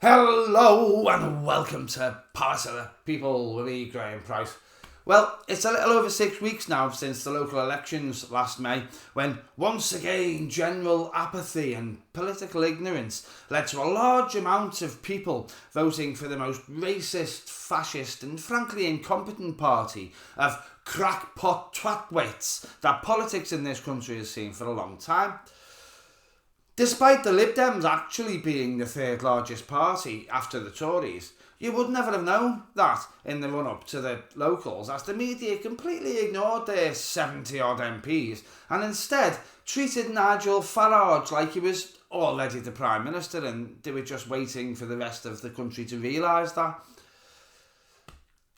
Hello and welcome to Power the People with me, Graeme Pryce. Well, it's a little over 6 weeks now since the local elections last May, when once again general apathy and political ignorance led to a large amount of people voting for the most racist, fascist and frankly incompetent party of crackpot twatwits that politics in this country has seen for a long time. Despite the Lib Dems actually being the third largest party after the Tories, you would never have known that in the run-up to the locals, as the media completely ignored their 70-odd MPs and instead treated Nigel Farage like he was already the Prime Minister and they were just waiting for the rest of the country to realise that.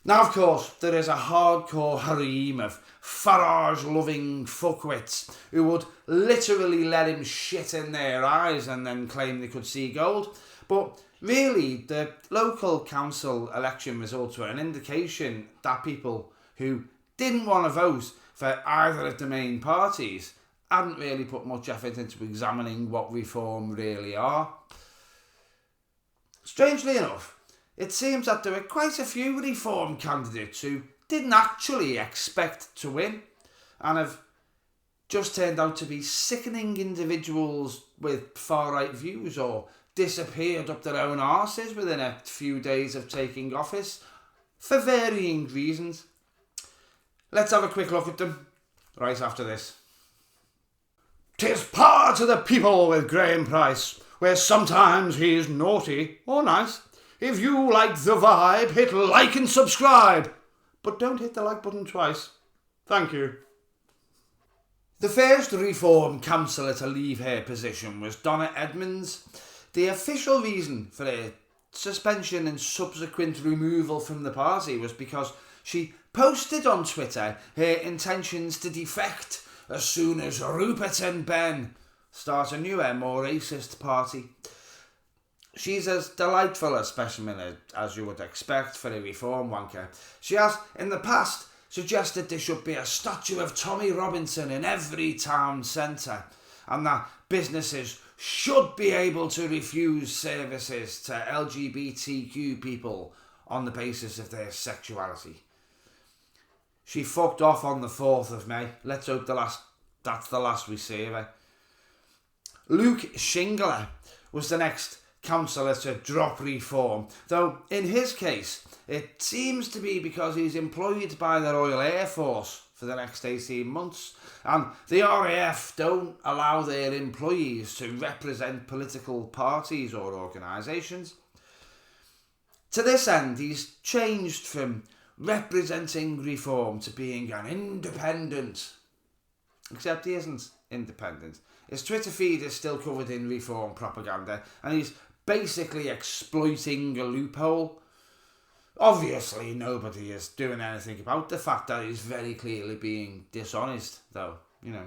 Now, of course, there is a hardcore harem of Farage-loving fuckwits who would literally let him shit in their eyes and then claim they could see gold. But really, the local council election results were an indication that people who didn't want to vote for either of the main parties hadn't really put much effort into examining what reform really are. Strangely enough, it seems that there are quite a few reform candidates who didn't actually expect to win and have just turned out to be sickening individuals with far-right views or disappeared up their own arses within a few days of taking office for varying reasons. Let's have a quick look at them right after this. 'Tis Power to the People with Graeme Pryce, where sometimes he's naughty or nice. If you like the vibe, hit like and subscribe. But don't hit the like button twice. Thank you. The first Reform councillor to leave her position was Donna Edmonds. The official reason for her suspension and subsequent removal from the party was because she posted on Twitter her intentions to defect as soon as Rupert and Ben start a newer, more racist party. She's as delightful a specimen as you would expect for a reform wanker. She has, in the past, suggested there should be a statue of Tommy Robinson in every town centre and that businesses should be able to refuse services to LGBTQ people on the basis of their sexuality. She fucked off on the 4th of May. Let's hope that's the last we see of her. Luke Shingler was the next councillor to drop reform, though in his case it seems to be because he's employed by the Royal Air Force for the next 18 months and the RAF don't allow their employees to represent political parties or organisations. To this end, he's changed from representing reform to being an independent, except he isn't independent. His Twitter feed is still covered in reform propaganda and he's basically exploiting a loophole. Obviously, nobody is doing anything about the fact that he's very clearly being dishonest, though, you know.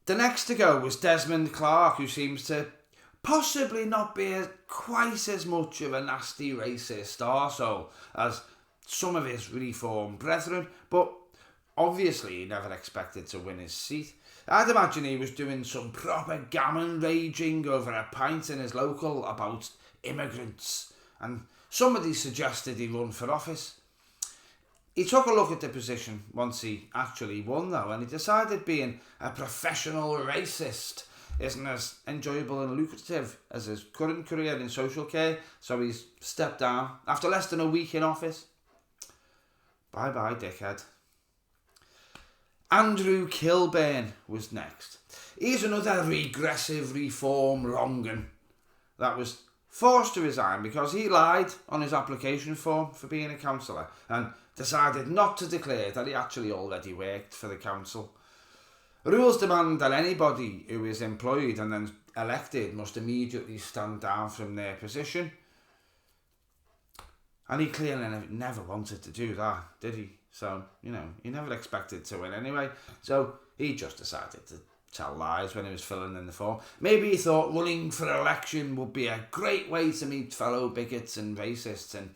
The next to go was Desmond Clark, who seems to possibly not be quite as much of a nasty racist arsehole as some of his reform brethren, but obviously he never expected to win his seat. I'd imagine he was doing some proper gammon raging over a pint in his local about immigrants, and somebody suggested he run for office. He took a look at the position once he actually won, though, and he decided being a professional racist isn't as enjoyable and lucrative as his current career in social care, so he's stepped down after less than a week in office. Bye-bye, dickhead. Andrew Kilburn was next. He's another regressive reform wrong'un that was forced to resign because he lied on his application form for being a councillor and decided not to declare that he actually already worked for the council. Rules demand that anybody who is employed and then elected must immediately stand down from their position. And he clearly never wanted to do that, did he? So, you know, he never expected to win anyway. So he just decided to tell lies when he was filling in the form. Maybe he thought running for election would be a great way to meet fellow bigots and racists and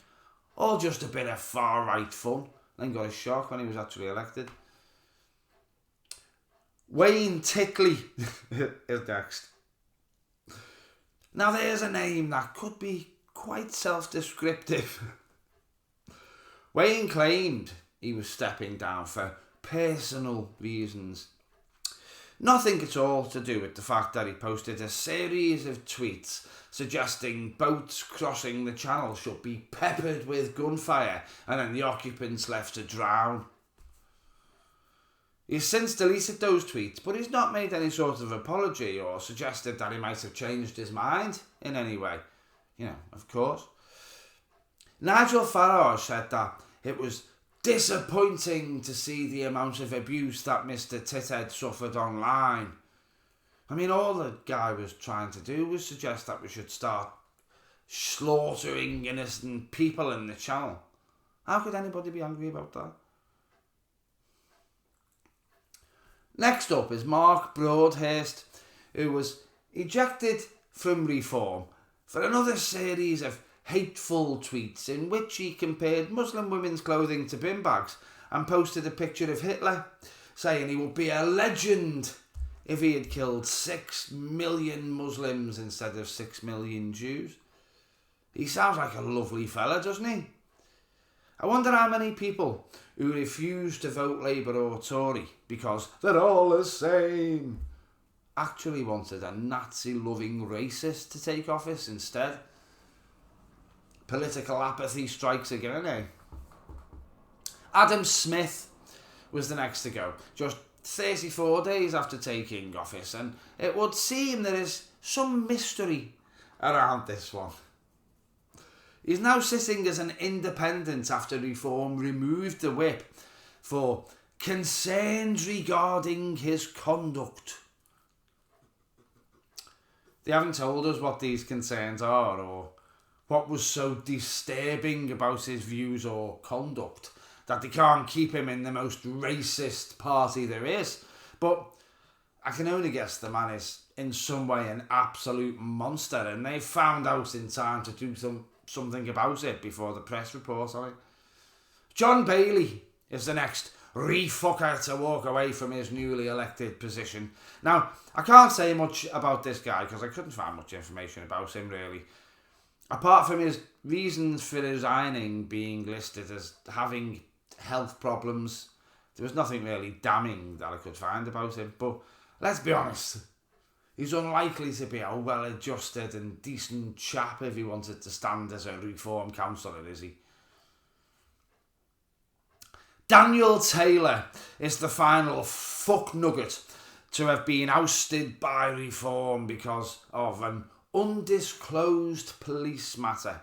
all just a bit of far-right fun. Then got a shock when he was actually elected. Wayne Tickley is next. Now there's a name that could be quite self-descriptive. Wayne claimed he was stepping down for personal reasons. Nothing at all to do with the fact that he posted a series of tweets suggesting boats crossing the channel should be peppered with gunfire and then the occupants left to drown. He's since deleted those tweets, but he's not made any sort of apology or suggested that he might have changed his mind in any way. Of course. Nigel Farage said that it was disappointing to see the amount of abuse that Mr. Tithead suffered online. I mean, all the guy was trying to do was suggest that we should start slaughtering innocent people in the channel. How could anybody be angry about that? Next up is Mark Broadhurst, who was ejected from Reform for another series of hateful tweets in which he compared Muslim women's clothing to bin bags and posted a picture of Hitler, saying he would be a legend if he had killed 6 million Muslims instead of 6 million Jews. He sounds like a lovely fella, doesn't he? I wonder how many people who refuse to vote Labour or Tory because they're all the same actually wanted a Nazi-loving racist to take office instead. Political apathy strikes again, eh? Adam Smith was the next to go, just 34 days after taking office, and it would seem there is some mystery around this one. He's now sitting as an independent after Reform removed the whip for concerns regarding his conduct. They haven't told us what these concerns are or what was so disturbing about his views or conduct that they can't keep him in the most racist party there is. But I can only guess the man is in some way an absolute monster, and they found out in time to do something about it before the press report on it. John Bailey is the next refucker to walk away from his newly elected position. Now, I can't say much about this guy because I couldn't find much information about him really. Apart from his reasons for resigning being listed as having health problems, there was nothing really damning that I could find about him. But let's be honest, he's unlikely to be a well-adjusted and decent chap if he wanted to stand as a Reform councillor, is he? Daniel Taylor is the final fuck nugget to have been ousted by Reform because of an undisclosed police matter.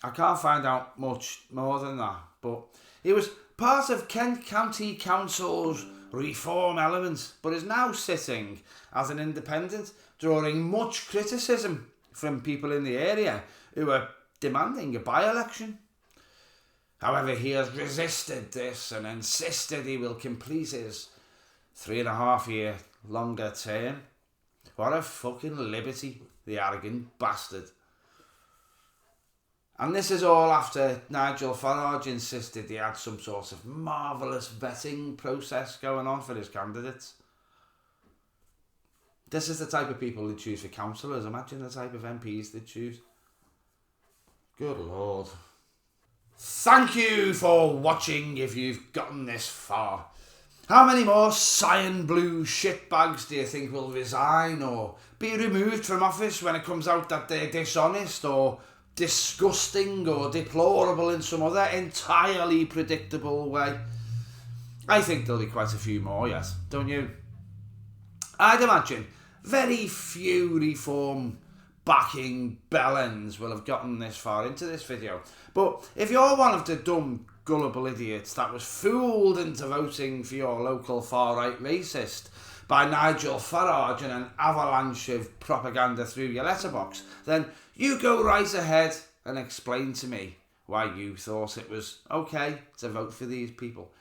I can't find out much more than that, but he was part of Kent County Council's Reform element, but is now sitting as an independent, drawing much criticism from people in the area who are demanding a by-election. However, he has resisted this and insisted he will complete his 3.5-year longer term. What a fucking liberty, the arrogant bastard. And this is all after Nigel Farage insisted he had some sort of marvellous vetting process going on for his candidates. This is the type of people they choose for councillors. Imagine the type of MPs they choose. Good Lord. Thank you for watching if you've gotten this far. How many more cyan blue shitbags do you think will resign or be removed from office when it comes out that they're dishonest or disgusting or deplorable in some other entirely predictable way? I think there'll be quite a few more, yes, don't you? I'd imagine very few Reform backing bellends will have gotten this far into this video. But if you're one of the dumb, gullible idiots that was fooled into voting for your local far-right racist by Nigel Farage and an avalanche of propaganda through your letterbox, then you go right ahead and explain to me why you thought it was okay to vote for these people.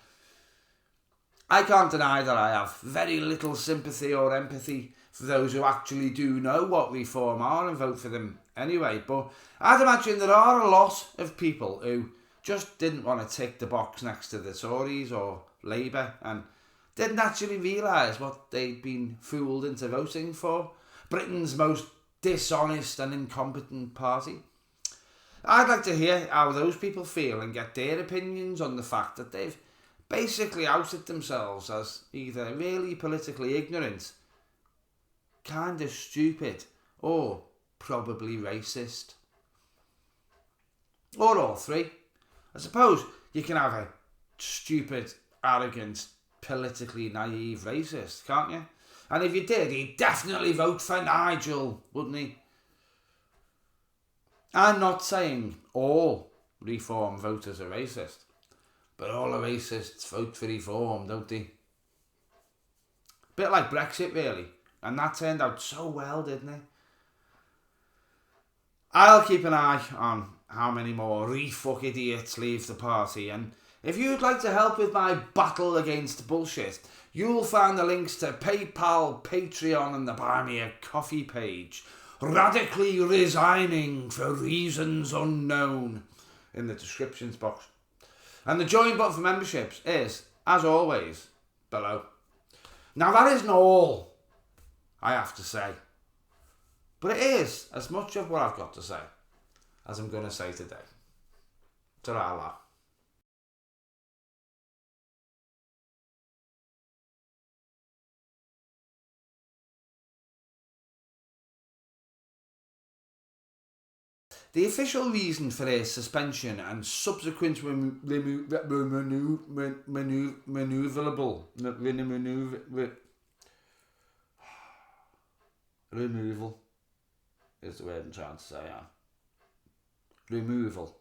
I can't deny that I have very little sympathy or empathy for those who actually do know what Reform are and vote for them anyway, but I'd imagine there are a lot of people who just didn't want to tick the box next to the Tories or Labour and didn't actually realise what they'd been fooled into voting for. Britain's most dishonest and incompetent party. I'd like to hear how those people feel and get their opinions on the fact that they've basically outed themselves as either really politically ignorant, kind of stupid, or probably racist. Or all three. I suppose you can have a stupid, arrogant, politically naive racist, can't you? And if you did, he'd definitely vote for Nigel, wouldn't he? I'm not saying all Reform voters are racist, but all the racists vote for Reform, don't they? Bit like Brexit, really. And that turned out so well, didn't it? I'll keep an eye on how many more refuck idiots leave the party, and if you'd like to help with my battle against bullshit, you'll find the links to PayPal, Patreon and the Buy Me a Coffee page, radically resigning for reasons unknown, in the descriptions box. And the join button for memberships is, as always, below. Now that isn't all I have to say, but it is as much of what I've got to say as I'm going to say today. Ta-ra. The official reason for his suspension and subsequent removal is the word I'm trying to say. Removal